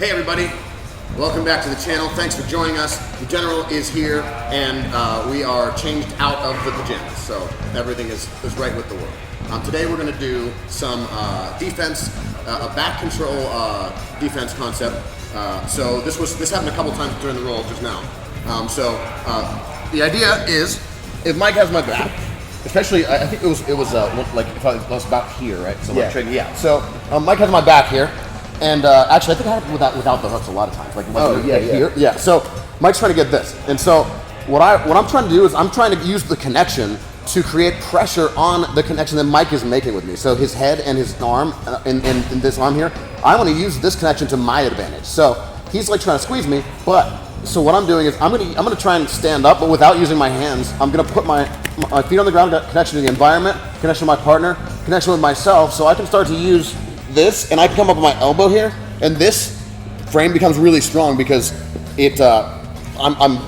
Hey everybody, welcome back to the channel. Thanks for joining us. The General is here and we are changed out of the pajamas, so everything is right with the world. Today we're going to do some defense, a back control defense concept. So this happened a couple times during the roll just now. The idea is, if Mike has my back, especially I think it was like if I was about here, right? So yeah. So Mike has my back here. And actually, I think I have it without the hooks a lot of times. Here. Yeah. So Mike's trying to get this, and so what I'm trying to do is I'm trying to use the connection to create pressure on the connection that Mike is making with me. So his head and his arm, in this arm here, I want to use this connection to my advantage. So he's like trying to squeeze me, but so what I'm doing is I'm gonna try and stand up, but without using my hands. I'm gonna put my feet on the ground, got connection to the environment, connection to my partner, connection with myself, so I can start to use this, and I come up with my elbow here, and this frame becomes really strong because it's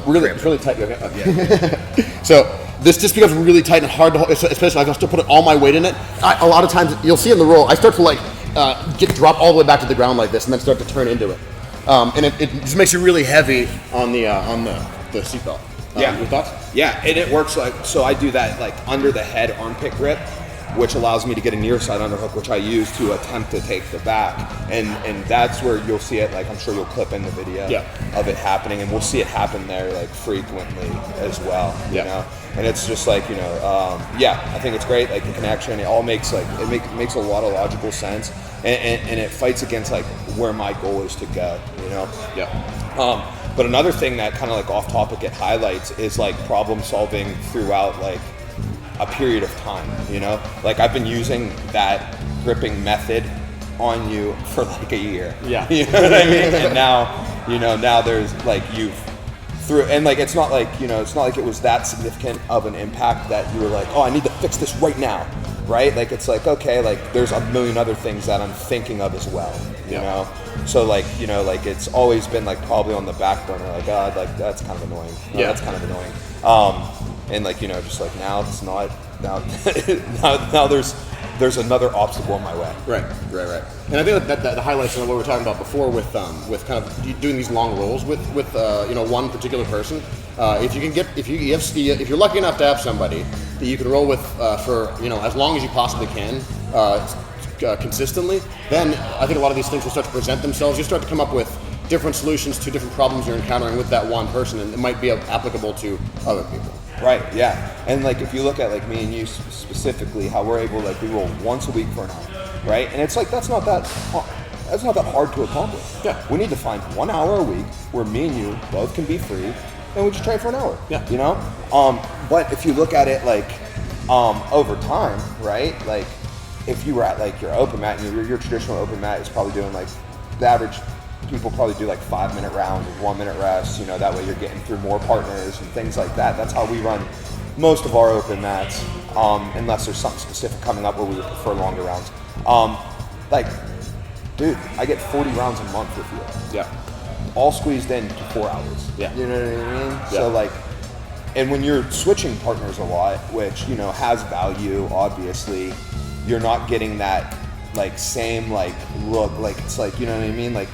really tight. Okay. So this just becomes really tight and hard to hold, especially I can still put all my weight in it. A lot of times you'll see in the roll, I start to drop all the way back to the ground like this, and then start to turn into it. And it just makes it really heavy on the seatbelt. Yeah. Your thoughts? Yeah, and it works so I do that like under the head armpit grip, which allows me to get a near side underhook, which I use to attempt to take the back. And that's where you'll see it, like I'm sure you'll clip in the video of it happening, and we'll see it happen there like frequently as well, you know? And it's just like, I think it's great, like the connection, it all makes makes a lot of logical sense, and it fights against like where my goal is to go, you know? But another thing that kind of like off topic it highlights is like problem solving throughout like a period of time, you know? Like I've been using that gripping method on you for like a year. Yeah. You know what I mean? And now there's like it's not like, it's not like it was that significant of an impact that you were like, oh, I need to fix this right now, right? Like it's like, okay, like there's a million other things that I'm thinking of as well, you know? So like, like it's always been like probably on the back burner, like, God, like that's kind of annoying. That's kind of annoying. And like, just like now it's not, now there's another obstacle in my way. Right. And I think that highlights what we were talking about before with kind of doing these long rolls with one particular person. If you're lucky enough to have somebody that you can roll with for as long as you possibly can, consistently, then I think a lot of these things will start to present themselves. You start to come up with different solutions to different problems you're encountering with that one person, and it might be applicable to other people. Right, yeah. And like if you look at like me and you specifically, how we're able we roll once a week for an hour, right? And it's like that's not that hard to accomplish. Yeah. We need to find 1 hour a week where me and you both can be free, and we just train for an hour. Yeah. You know? But if you look at it like over time, right? Like if you were at like your open mat, and your traditional open mat is probably doing like the average people probably do like 5-minute rounds with 1 minute rest, that way you're getting through more partners and things like that. That's how we run most of our open mats, unless there's something specific coming up where we would prefer longer rounds. Dude, I get 40 rounds a month with you. Yeah. All squeezed in to 4 hours. Yeah. You know what I mean? Yeah. So like, and when you're switching partners a lot, which, has value, obviously, you're not getting that like same like look, like it's like, you know what I mean? Like,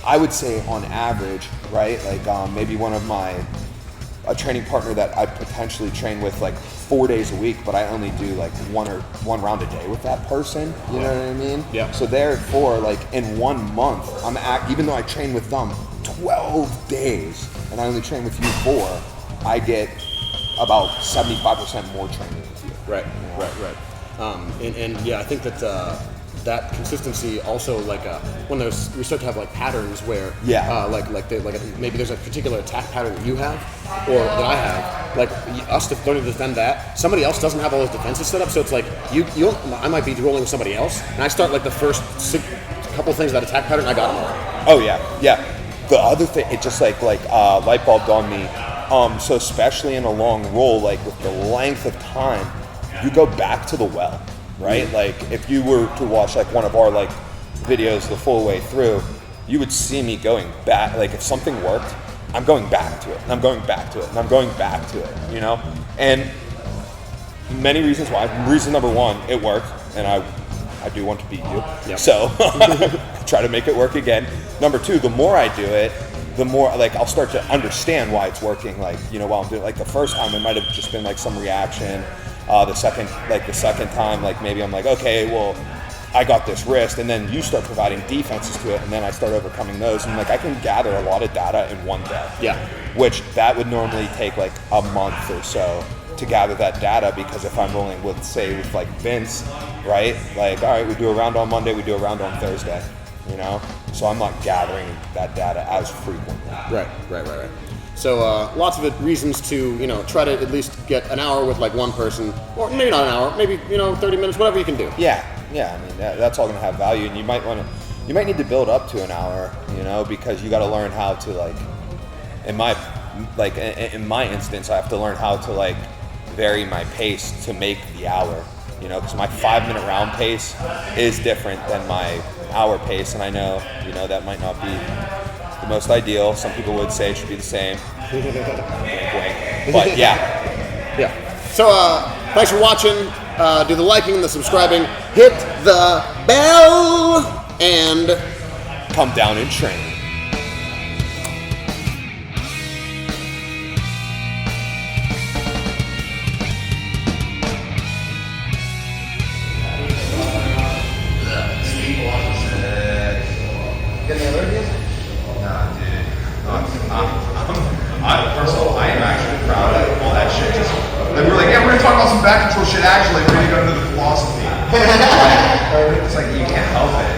I would say on average, right? Like maybe a training partner that I potentially train with like 4 days a week, but I only do like one round a day with that person. You know what I mean? Yeah. So therefore, like in 1 month, even though I train with them 12 days and I only train with you 4, I get about 75% more training with you. Right. And I think that that consistency also when we start to have like patterns where maybe there's a particular attack pattern that you have or that I have, like us learning to defend that, somebody else doesn't have all those defenses set up, so it's like I might be rolling with somebody else and I start like the first couple things of that attack pattern, I got them all. Oh yeah. The other thing, it just like light bulbed on me, so especially in a long roll, like with the length of time, you go back to the well. Right? Like if you were to watch like one of our like videos the full way through, you would see me going back. Like if something worked, I'm going back to it, and I'm going back to it, and I'm going back to it, And many reasons why. Reason number one, it worked, and I do want to beat you. Yep. So try to make it work again. Number two, the more I do it, the more like I'll start to understand why it's working. Like, you know, while I'm doing, like the first time it might have just been like some reaction. The second time, like maybe I'm like, okay, well, I got this wrist, and then you start providing defenses to it, and then I start overcoming those, and like I can gather a lot of data in one day. Yeah. Which that would normally take like a month or so to gather that data, because if I'm rolling with, say, with like Vince, right? Like, all right, we do a round on Monday, we do a round on Thursday, you know? So I'm not gathering that data as frequently. Right. So lots of reasons to, you know, try to at least get an hour with like one person, or maybe not an hour, maybe, you know, 30 minutes, whatever you can do. Yeah. I mean, that's all going to have value, and you might need to build up to an hour, you know, because you got to learn how to like, in my instance, I have to learn how to like vary my pace to make the hour, you know, because my 5-minute round pace is different than my hour pace, and I know, you know, that might not be the most ideal. Some people would say it should be the same. Wink, wink. But Yeah. So thanks for watching. Do the liking and the subscribing. Hit the bell and come down and train. First of all, I am actually proud of all that shit. Like, we're like, yeah, we're gonna talk about some back control shit. Actually, we're gonna go into the philosophy. It's like you can't help it.